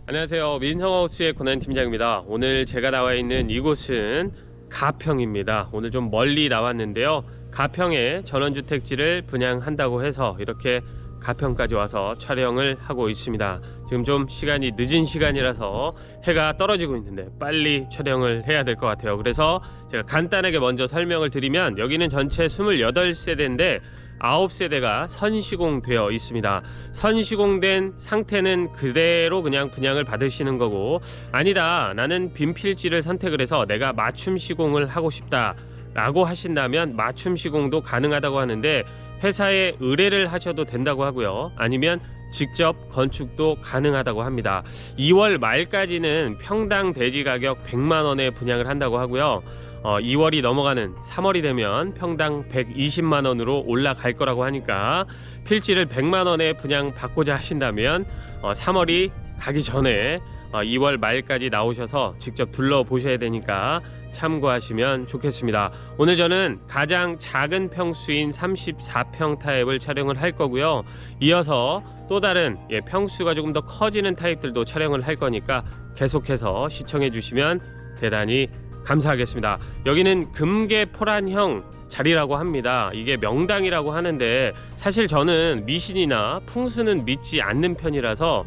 안녕하세요. 민성하우스의 권한 팀장입니다. 오늘 제가 나와 있는 이곳은 가평입니다. 오늘 좀 멀리 나왔는데요. 가평에 전원주택지를 분양한다고 해서 이렇게 가평까지 와서 촬영을 하고 있습니다. 지금 좀 시간이 늦은 시간이라서 해가 떨어지고 있는데 빨리 촬영을 해야 될 것 같아요. 그래서 제가 간단하게 먼저 설명을 드리면, 여기는 전체 28세대인데 9세대가 선시공되어 있습니다. 선시공된 상태는 그대로 그냥 분양을 받으시는 거고, 아니다, 나는 빈필지를 선택을 해서 내가 맞춤 시공을 하고 싶다 라고 하신다면 맞춤 시공도 가능하다고 하는데, 회사에 의뢰를 하셔도 된다고 하고요, 아니면 직접 건축도 가능하다고 합니다. 2월 말까지는 평당 대지 가격 100만원에 분양을 한다고 하고요, 2월이 넘어가는 3월이 되면 평당 120만원으로 올라갈 거라고 하니까, 필지를 100만원에 분양 받고자 하신다면 3월이 가기 전에 2월 말까지 나오셔서 직접 둘러보셔야 되니까 참고하시면 좋겠습니다. 오늘 저는 가장 작은 평수인 34평 타입을 촬영을 할 거고요, 이어서 또 다른 평수가 조금 더 커지는 타입들도 촬영을 할 거니까 계속해서 시청해 주시면 대단히 감사하겠습니다. 여기는 금계포란형 자리라고 합니다. 이게 명당이라고 하는데, 사실 저는 미신이나 풍수는 믿지 않는 편이라서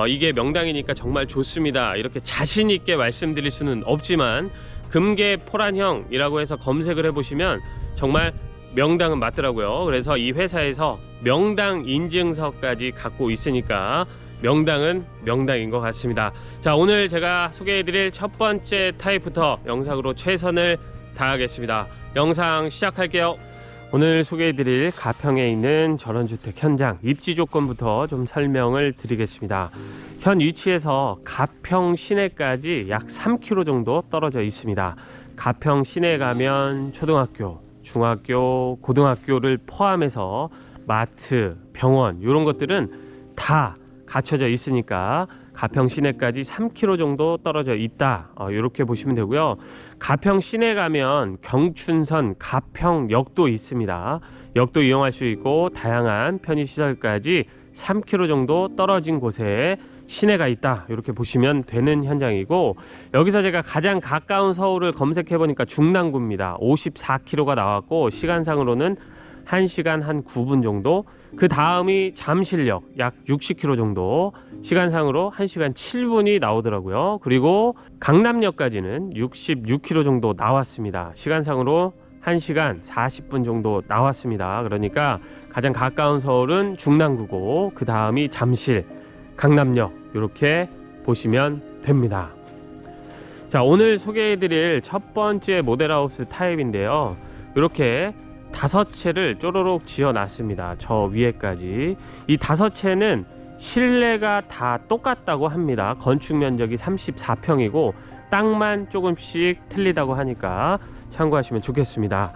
이게 명당이니까 정말 좋습니다 이렇게 자신 있게 말씀드릴 수는 없지만, 금계포란형이라고 해서 검색을 해보시면 정말 명당은 맞더라고요. 그래서 이 회사에서 명당 인증서까지 갖고 있으니까 명당은 명당인 것 같습니다. 자, 오늘 제가 소개해드릴 첫 번째 타입부터 영상으로 최선을 다하겠습니다. 영상 시작할게요. 오늘 소개해드릴 가평에 있는 전원주택 현장 입지 조건부터 좀 설명을 드리겠습니다. 현 위치에서 가평 시내까지 약 3km 정도 떨어져 있습니다. 가평 시내에 가면 초등학교, 중학교, 고등학교를 포함해서 마트, 병원 이런 것들은 다 갖춰져 있으니까 가평 시내까지 3km 정도 떨어져 있다, 이렇게 보시면 되고요. 가평 시내 가면 경춘선 가평역도 있습니다. 역도 이용할 수 있고 다양한 편의시설까지 3km 정도 떨어진 곳에 시내가 있다, 이렇게 보시면 되는 현장이고, 여기서 제가 가장 가까운 서울을 검색해 보니까 중랑구입니다. 54km가 나왔고 시간상으로는 1시간 한 9분 정도, 그 다음이 잠실역 약 60km 정도, 시간상으로 1시간 7분이 나오더라고요. 그리고 강남역까지는 66km 정도 나왔습니다. 시간상으로 1시간 40분 정도 나왔습니다. 그러니까 가장 가까운 서울은 중랑구고, 그 다음이 잠실, 강남역, 이렇게 보시면 됩니다. 자, 오늘 소개해드릴 첫 번째 모델하우스 타입인데요, 이렇게 5채를 쪼로록 지어 놨습니다. 저 위에까지. 이 5채는 실내가 다 똑같다고 합니다. 건축 면적이 34평이고 땅만 조금씩 틀리다고 하니까 참고하시면 좋겠습니다.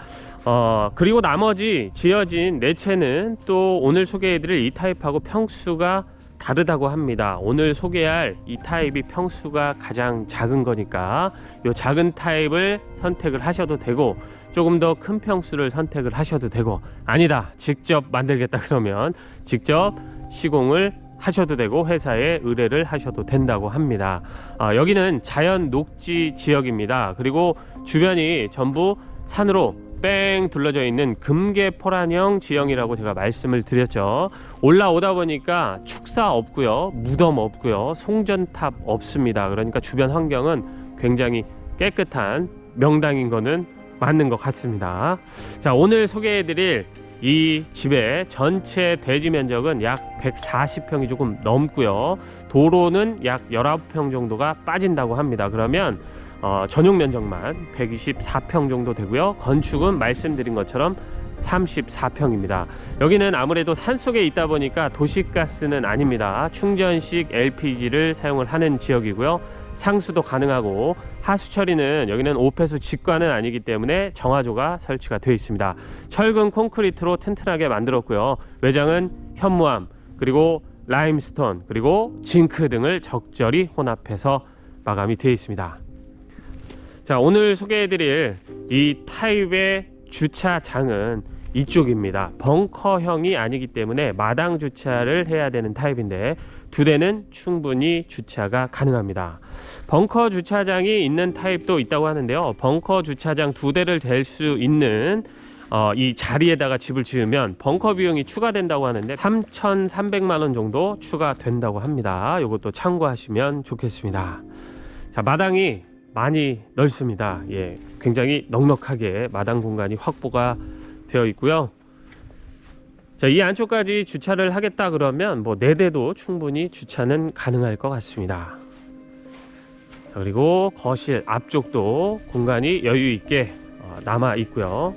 그리고 나머지 지어진 4채는 또 오늘 소개해드릴 이 타입하고 평수가 다르다고 합니다. 오늘 소개할 이 타입이 평수가 가장 작은 거니까 이 작은 타입을 선택을 하셔도 되고, 조금 더 큰 평수를 선택을 하셔도 되고, 아니다, 직접 만들겠다 그러면 직접 시공을 하셔도 되고 회사에 의뢰를 하셔도 된다고 합니다. 여기는 자연 녹지 지역입니다. 그리고 주변이 전부 산으로 뺑 둘러져 있는 금계포란형 지형이라고 제가 말씀을 드렸죠. 올라오다 보니까 축사 없고요, 무덤 없고요, 송전탑 없습니다. 그러니까 주변 환경은 굉장히 깨끗한 명당인 거는 맞는 것 같습니다. 자, 오늘 소개해드릴 이 집의 전체 대지 면적은 약 140평이 조금 넘고요, 도로는 약 19평 정도가 빠진다고 합니다. 그러면 전용 면적만 124평 정도 되고요, 건축은 말씀드린 것처럼 34평입니다. 여기는 아무래도 산속에 있다 보니까 도시가스는 아닙니다. 충전식 LPG를 사용을 하는 지역이고요, 상수도 가능하고 하수 처리는 여기는 오폐수 직관은 아니기 때문에 정화조가 설치가 되어 있습니다. 철근 콘크리트로 튼튼하게 만들었고요, 외장은 현무암, 그리고 라임스톤, 그리고 징크 등을 적절히 혼합해서 마감이 되어 있습니다. 자, 오늘 소개해드릴 이 타입의 주차장은 이쪽입니다. 벙커형이 아니기 때문에 마당 주차를 해야 되는 타입인데, 2대는 충분히 주차가 가능합니다. 벙커 주차장이 있는 타입도 있다고 하는데요. 벙커 주차장 2대를 댈 수 있는 이 자리에다가 집을 지으면 벙커 비용이 추가된다고 하는데 3,300만원 정도 추가된다고 합니다. 이것도 참고하시면 좋겠습니다. 자, 마당이 많이 넓습니다. 예, 굉장히 넉넉하게 마당 공간이 확보가 되어 있고요. 자, 이 안쪽까지 주차를 하겠다 그러면 뭐 4대도 충분히 주차는 가능할 것 같습니다. 자, 그리고 거실 앞쪽도 공간이 여유 있게 남아 있고요.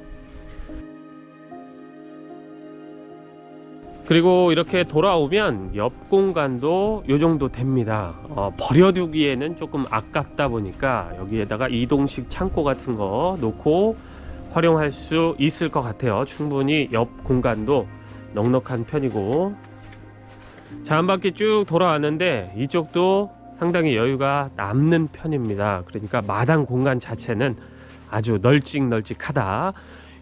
그리고 이렇게 돌아오면 옆 공간도 요 정도 됩니다. 버려두기에는 조금 아깝다 보니까 여기에다가 이동식 창고 같은 거 놓고 활용할 수 있을 것 같아요. 충분히 옆 공간도 넉넉한 편이고. 자, 한 바퀴 쭉 돌아왔는데 이쪽도 상당히 여유가 남는 편입니다. 그러니까 마당 공간 자체는 아주 널찍널찍하다.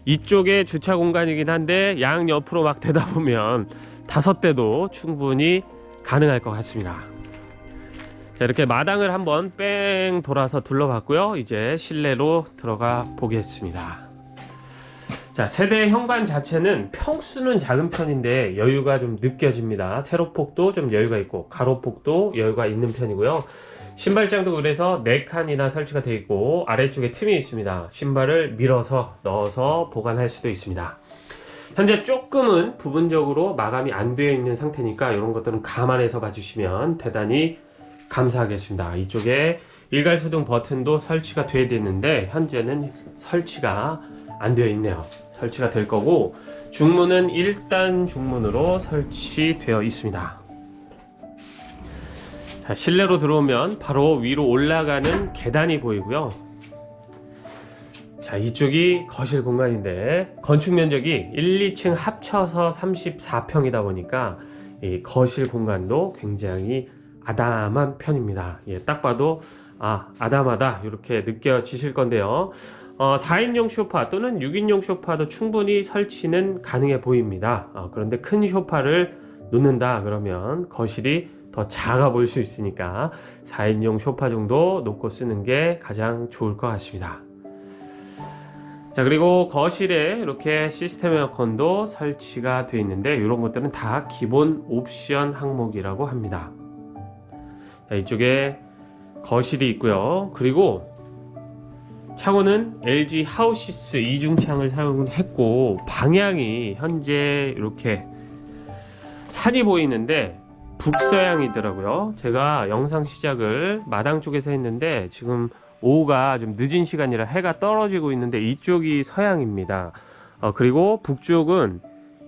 이쪽에 주차 공간이긴 한데 양 옆으로 막 대다 보면 5대도 충분히 가능할 것 같습니다. 자, 이렇게 마당을 한번 뺑 돌아서 둘러봤고요. 이제 실내로 들어가 보겠습니다. 자, 세대 현관 자체는 평수는 작은 편인데 여유가 좀 느껴집니다. 세로폭도 좀 여유가 있고 가로폭도 여유가 있는 편이고요. 신발장도 그래서 4칸이나 설치가 되어 있고 아래쪽에 틈이 있습니다. 신발을 밀어서 넣어서 보관할 수도 있습니다. 현재 조금은 부분적으로 마감이 안 되어 있는 상태니까 이런 것들은 감안해서 봐주시면 대단히 감사하겠습니다. 이쪽에 일괄소등 버튼도 설치가 되어 있는데 현재는 설치가 안 되어 있네요. 설치가 될 거고 중문은 1단 중문으로 설치되어 있습니다. 자, 실내로 들어오면 바로 위로 올라가는 계단이 보이고요. 자, 이쪽이 거실 공간인데 건축 면적이 1, 2층 합쳐서 34평이다 보니까 이 거실 공간도 굉장히 아담한 편입니다. 예, 딱 봐도 아담하다 이렇게 느껴지실 건데요. 4인용 소파 또는 6인용 소파도 충분히 설치는 가능해 보입니다. 그런데 큰 소파를 놓는다 그러면 거실이 더 작아 보일 수 있으니까 4인용 소파 정도 놓고 쓰는 게 가장 좋을 것 같습니다. 자, 그리고 거실에 이렇게 시스템 에어컨도 설치가 되어 있는데 이런 것들은 다 기본 옵션 항목이라고 합니다. 자, 이쪽에 거실이 있고요. 그리고 창호는 LG 하우시스 이중창을 사용했고 방향이 현재 이렇게 산이 보이는데 북서향이더라고요. 제가 영상 시작을 마당 쪽에서 했는데 지금 오후가 좀 늦은 시간이라 해가 떨어지고 있는데 이쪽이 서향입니다. 그리고 북쪽은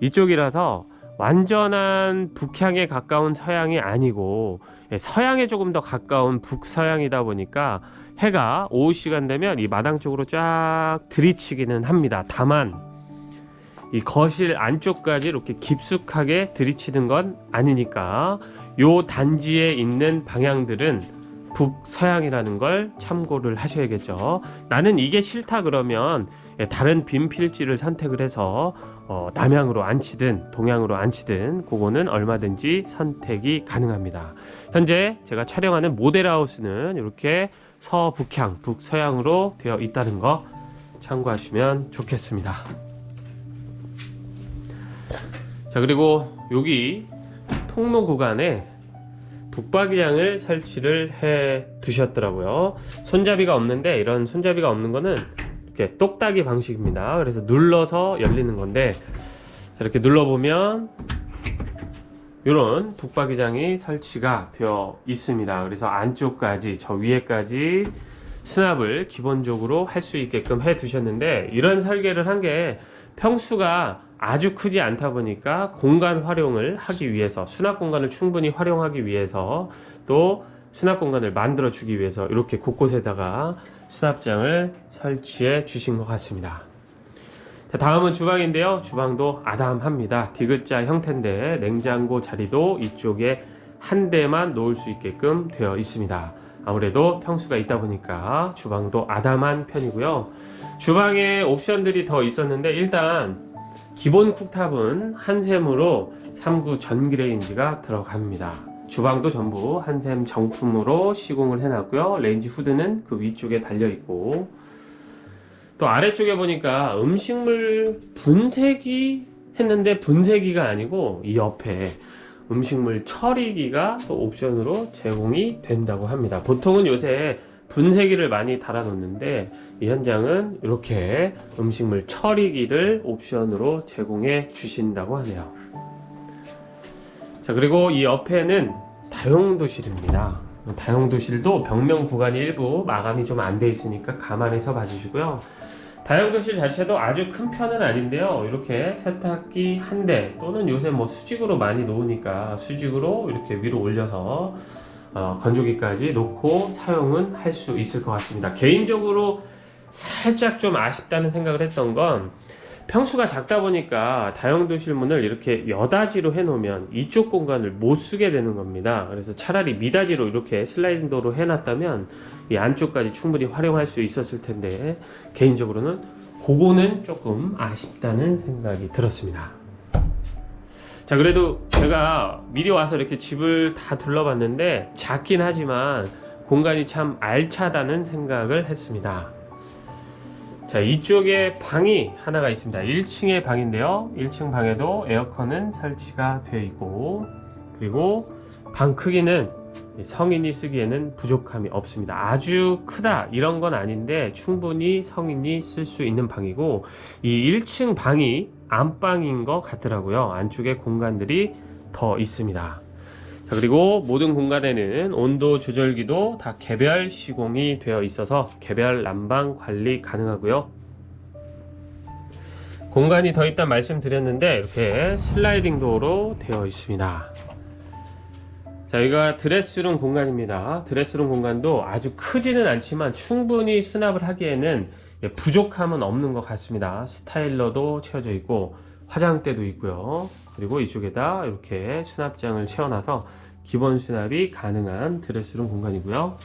이쪽이라서 완전한 북향에 가까운 서향이 아니고 서향에 조금 더 가까운 북서향이다 보니까 해가 오후 시간 되면 이 마당 쪽으로 쫙 들이치기는 합니다. 다만 이 거실 안쪽까지 이렇게 깊숙하게 들이치는 건 아니니까 요 단지에 있는 방향들은 북서향이라는 걸 참고를 하셔야겠죠. 나는 이게 싫다 그러면 다른 빈 필지를 선택을 해서 남향으로 앉히든 동향으로 앉히든 그거는 얼마든지 선택이 가능합니다. 현재 제가 촬영하는 모델하우스는 이렇게 서북향, 북서향으로 되어 있다는 거 참고하시면 좋겠습니다. 자, 그리고 여기 통로 구간에 북박이장을 설치를 해 두셨더라고요. 손잡이가 없는데 이런 손잡이가 없는 거는 이렇게 똑딱이 방식입니다. 그래서 눌러서 열리는 건데 이렇게 눌러보면 이런 북박이장이 설치가 되어 있습니다. 그래서 안쪽까지 저 위에까지 수납을 기본적으로 할 수 있게끔 해 두셨는데 이런 설계를 한 게 평수가 아주 크지 않다 보니까 공간 활용을 하기 위해서 수납 공간을 충분히 활용하기 위해서 또 수납 공간을 만들어 주기 위해서 이렇게 곳곳에다가 수납장을 설치해 주신 것 같습니다. 자, 다음은 주방인데요. 주방도 아담합니다. 디귿자 형태인데 냉장고 자리도 이쪽에 한 대만 놓을 수 있게끔 되어 있습니다. 아무래도 평수가 있다 보니까 주방도 아담한 편이고요. 주방에 옵션들이 더 있었는데 일단 기본 쿡탑은 한샘으로 3구 전기레인지가 들어갑니다. 주방도 전부 한샘 정품으로 시공을 해놨고요. 레인지 후드는 그 위쪽에 달려있고, 또 아래쪽에 보니까 음식물 분쇄기 했는데 분쇄기가 아니고 이 옆에 음식물 처리기가 또 옵션으로 제공이 된다고 합니다. 보통은 요새 분쇄기를 많이 달아 놓는데 이 현장은 이렇게 음식물 처리기를 옵션으로 제공해 주신다고 하네요. 자, 그리고 이 옆에는 다용도실입니다. 다용도실도 벽면 구간이 일부 마감이 좀 안 돼 있으니까 감안해서 봐주시고요. 다용도실 자체도 아주 큰 편은 아닌데요. 이렇게 세탁기 한 대 또는 요새 뭐 수직으로 많이 놓으니까 수직으로 이렇게 위로 올려서 건조기까지 놓고 사용은 할 수 있을 것 같습니다. 개인적으로 살짝 좀 아쉽다는 생각을 했던 건 평수가 작다 보니까 다용도실 문을 이렇게 여다지로 해놓으면 이쪽 공간을 못 쓰게 되는 겁니다. 그래서 차라리 미다지로 이렇게 슬라이딩 도어로 해놨다면 이 안쪽까지 충분히 활용할 수 있었을 텐데 개인적으로는 그거는 조금 아쉽다는 생각이 들었습니다. 자, 그래도 제가 미리 와서 이렇게 집을 다 둘러봤는데 작긴 하지만 공간이 참 알차다는 생각을 했습니다. 자, 이쪽에 방이 하나가 있습니다. 1층의 방인데요. 1층 방에도 에어컨은 설치가 되어 있고, 그리고 방 크기는 성인이 쓰기에는 부족함이 없습니다. 아주 크다 이런 건 아닌데 충분히 성인이 쓸 수 있는 방이고, 이 1층 방이 안방인 것 같더라고요. 안쪽에 공간들이 더 있습니다. 자, 그리고 모든 공간에는 온도 조절기도 다 개별 시공이 되어 있어서 개별 난방 관리 가능하고요. 공간이 더 있다 말씀드렸는데 이렇게 슬라이딩 도어로 되어 있습니다. 자, 여기가 드레스룸 공간입니다. 드레스룸 공간도 아주 크지는 않지만 충분히 수납을 하기에는 부족함은 없는 것 같습니다. 스타일러도 채워져 있고 화장대도 있고요. 그리고 이쪽에다 이렇게 수납장을 채워놔서 기본 수납이 가능한 드레스룸 공간이고요.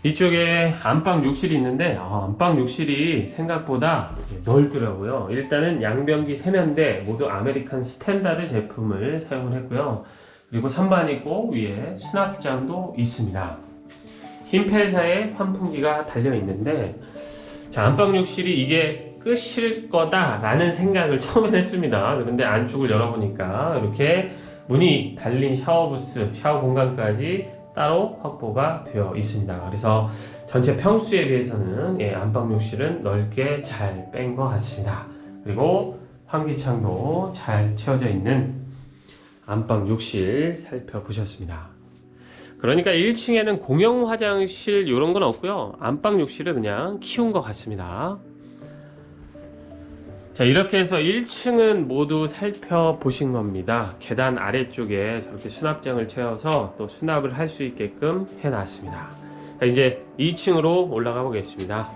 이쪽에 안방 욕실이 있는데 안방 욕실이 생각보다 넓더라고요. 일단은 양변기 세면대 모두 아메리칸 스탠다드 제품을 사용을 했고요. 그리고 선반 있고 위에 수납장도 있습니다. 흰펠사에 환풍기가 달려 있는데, 자, 안방 욕실이 이게 끝일 거다 라는 생각을 처음엔 했습니다. 그런데 안쪽을 열어보니까 이렇게 문이 달린 샤워부스, 샤워 공간까지 따로 확보가 되어 있습니다. 그래서 전체 평수에 비해서는 안방 욕실은 넓게 잘 뺀 것 같습니다. 그리고 환기창도 잘 채워져 있는 안방 욕실 살펴보셨습니다. 그러니까 1층에는 공용 화장실 이런 건 없고요. 안방 욕실을 그냥 키운 것 같습니다. 자, 이렇게 해서 1층은 모두 살펴보신 겁니다. 계단 아래쪽에 저렇게 수납장을 채워서 또 수납을 할 수 있게끔 해놨습니다. 자, 이제 2층으로 올라가 보겠습니다.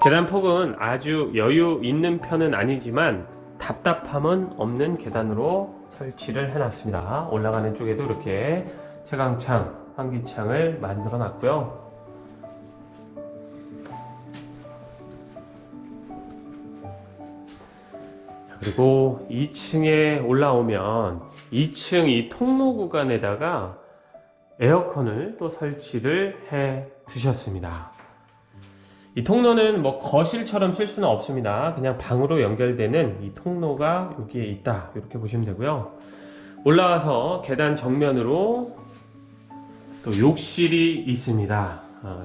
계단 폭은 아주 여유 있는 편은 아니지만 답답함은 없는 계단으로 설치를 해놨습니다. 올라가는 쪽에도 이렇게 채광창, 환기창을 만들어 놨고요. 그리고 2층에 올라오면 2층 이 통로 구간에다가 에어컨을 또 설치를 해 두셨습니다. 이 통로는 뭐 거실처럼 쓸 수는 없습니다. 그냥 방으로 연결되는 이 통로가 여기에 있다, 이렇게 보시면 되고요. 올라와서 계단 정면으로 또 욕실이 있습니다.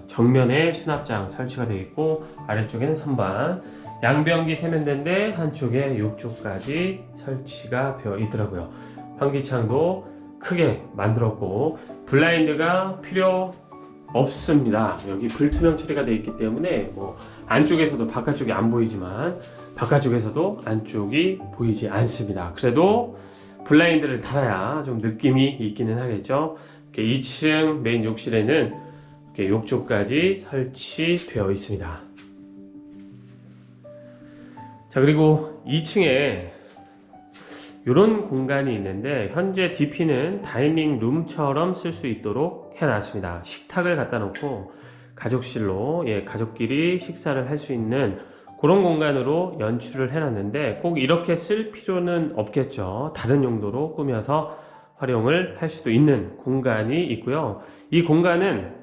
정면에 수납장 설치가 되어 있고 아래쪽에는 선반, 양변기 세면대인데 한쪽에 욕조까지 설치가 되어 있더라고요. 환기창도 크게 만들었고 블라인드가 필요 없습니다. 여기 불투명 처리가 되어 있기 때문에 뭐 안쪽에서도 바깥쪽이 안 보이지만 바깥쪽에서도 안쪽이 보이지 않습니다. 그래도 블라인드를 달아야 좀 느낌이 있기는 하겠죠. 2층 메인 욕실에는 이렇게 욕조까지 설치되어 있습니다. 자, 그리고 2층에 이런 공간이 있는데 현재 DP는 다이닝 룸처럼 쓸 수 있도록 해놨습니다. 식탁을 갖다 놓고 가족실로 가족끼리 식사를 할 수 있는 그런 공간으로 연출을 해놨는데 꼭 이렇게 쓸 필요는 없겠죠. 다른 용도로 꾸며서 활용을 할 수도 있는 공간이 있고요. 이 공간은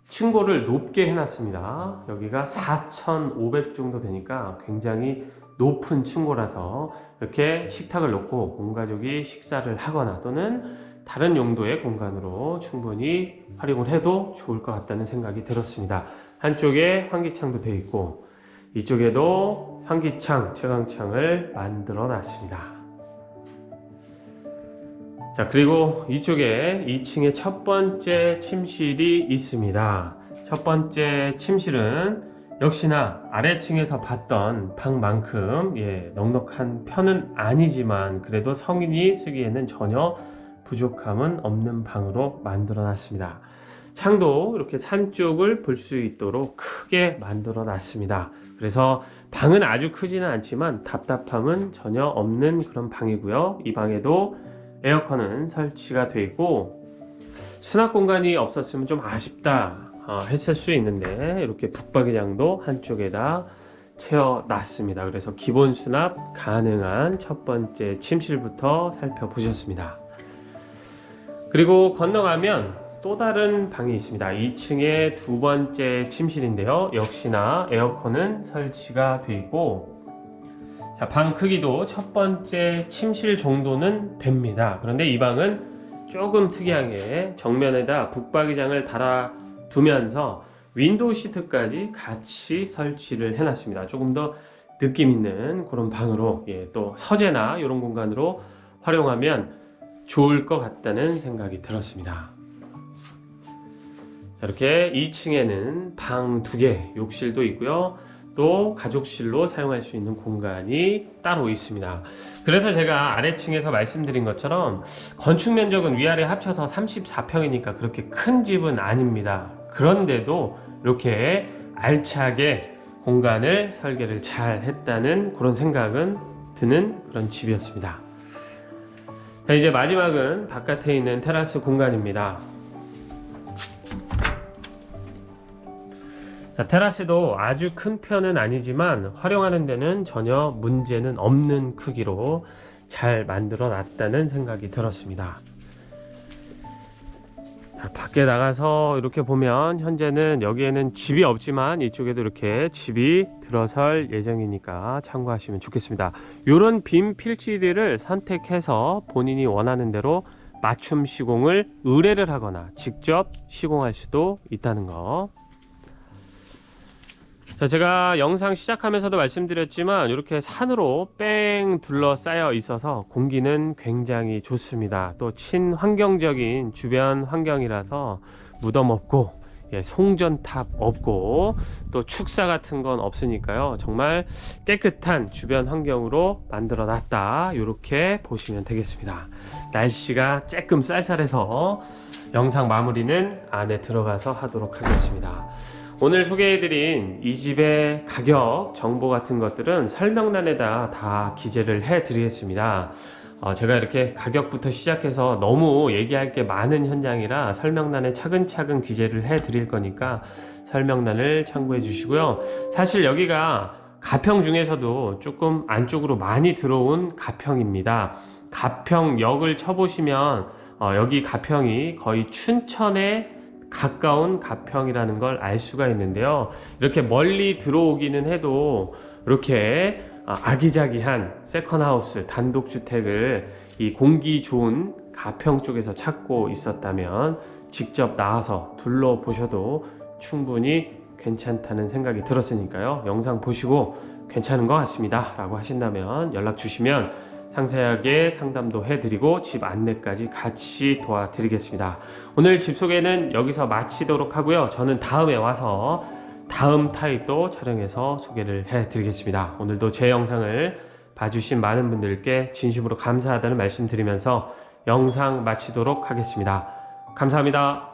층고를 높게 해놨습니다. 여기가 4,500 정도 되니까 굉장히 높은 층고라서 이렇게 식탁을 놓고 온 가족이 식사를 하거나 또는 다른 용도의 공간으로 충분히 활용을 해도 좋을 것 같다는 생각이 들었습니다. 한쪽에 환기창도 되어 있고 이쪽에도 환기창, 채광창을 만들어 놨습니다. 자, 그리고 이쪽에 2층에 첫 번째 침실이 있습니다. 첫 번째 침실은 역시나 아래층에서 봤던 방만큼 넉넉한 편은 아니지만 그래도 성인이 쓰기에는 전혀 부족함은 없는 방으로 만들어 놨습니다. 창도 이렇게 산 쪽을 볼 수 있도록 크게 만들어 놨습니다. 그래서 방은 아주 크지는 않지만 답답함은 전혀 없는 그런 방이고요. 이 방에도 에어컨은 설치가 되어 있고 수납 공간이 없었으면 좀 아쉽다 했을 수 있는데 이렇게 북박이장도 한쪽에다 채워 놨습니다. 그래서 기본 수납 가능한 첫 번째 침실부터 살펴보셨습니다. 그리고 건너가면 또 다른 방이 있습니다. 2층에 두 번째 침실인데요. 역시나 에어컨은 설치가 되어 있고 자, 방 크기도 첫 번째 침실 정도는 됩니다. 그런데 이 방은 조금 특이하게 정면에다 북박이장을 달아두면서 윈도우 시트까지 같이 설치를 해놨습니다. 조금 더 느낌 있는 그런 방으로 또 서재나 이런 공간으로 활용하면 좋을 것 같다는 생각이 들었습니다. 자, 이렇게 2층에는 방 2개, 욕실도 있고요. 또 가족실로 사용할 수 있는 공간이 따로 있습니다. 그래서 제가 아래층에서 말씀드린 것처럼 건축 면적은 위아래 합쳐서 34평이니까 그렇게 큰 집은 아닙니다. 그런데도 이렇게 알차게 공간을 설계를 잘 했다는 그런 생각은 드는 그런 집이었습니다. 자, 이제 마지막은 바깥에 있는 테라스 공간입니다. 자, 테라스도 아주 큰 편은 아니지만 활용하는 데는 전혀 문제는 없는 크기로 잘 만들어 놨다는 생각이 들었습니다. 자, 밖에 나가서 이렇게 보면 현재는 여기에는 집이 없지만 이쪽에도 이렇게 집이 들어설 예정이니까 참고하시면 좋겠습니다. 이런 빔 필지들을 선택해서 본인이 원하는 대로 맞춤 시공을 의뢰를 하거나 직접 시공할 수도 있다는 거. 자, 제가 영상 시작하면서도 말씀드렸지만 이렇게 산으로 뺑 둘러싸여 있어서 공기는 굉장히 좋습니다. 또 친환경적인 주변 환경이라서 무덤 없고 송전탑 없고 또 축사 같은 건 없으니까요. 정말 깨끗한 주변 환경으로 만들어 놨다, 이렇게 보시면 되겠습니다. 날씨가 조금 쌀쌀해서 영상 마무리는 안에 들어가서 하도록 하겠습니다. 오늘 소개해드린 이 집의 가격 정보 같은 것들은 설명란에다 다 기재를 해 드리겠습니다. 제가 이렇게 가격부터 시작해서 너무 얘기할 게 많은 현장이라 설명란에 차근차근 기재를 해 드릴 거니까 설명란을 참고해 주시고요. 사실 여기가 가평 중에서도 조금 안쪽으로 많이 들어온 가평입니다. 가평역을 쳐보시면 여기 가평이 거의 춘천에 가까운 가평이라는 걸 알 수가 있는데요. 이렇게 멀리 들어오기는 해도 이렇게 아기자기한 세컨하우스, 단독주택을 이 공기 좋은 가평 쪽에서 찾고 있었다면 직접 나와서 둘러보셔도 충분히 괜찮다는 생각이 들었으니까요. 영상 보시고 괜찮은 것 같습니다 라고 하신다면 연락 주시면 상세하게 상담도 해드리고 집 안내까지 같이 도와드리겠습니다. 오늘 집 소개는 여기서 마치도록 하고요. 저는 다음에 와서 다음 타입도 촬영해서 소개를 해드리겠습니다. 오늘도 제 영상을 봐주신 많은 분들께 진심으로 감사하다는 말씀 드리면서 영상 마치도록 하겠습니다. 감사합니다.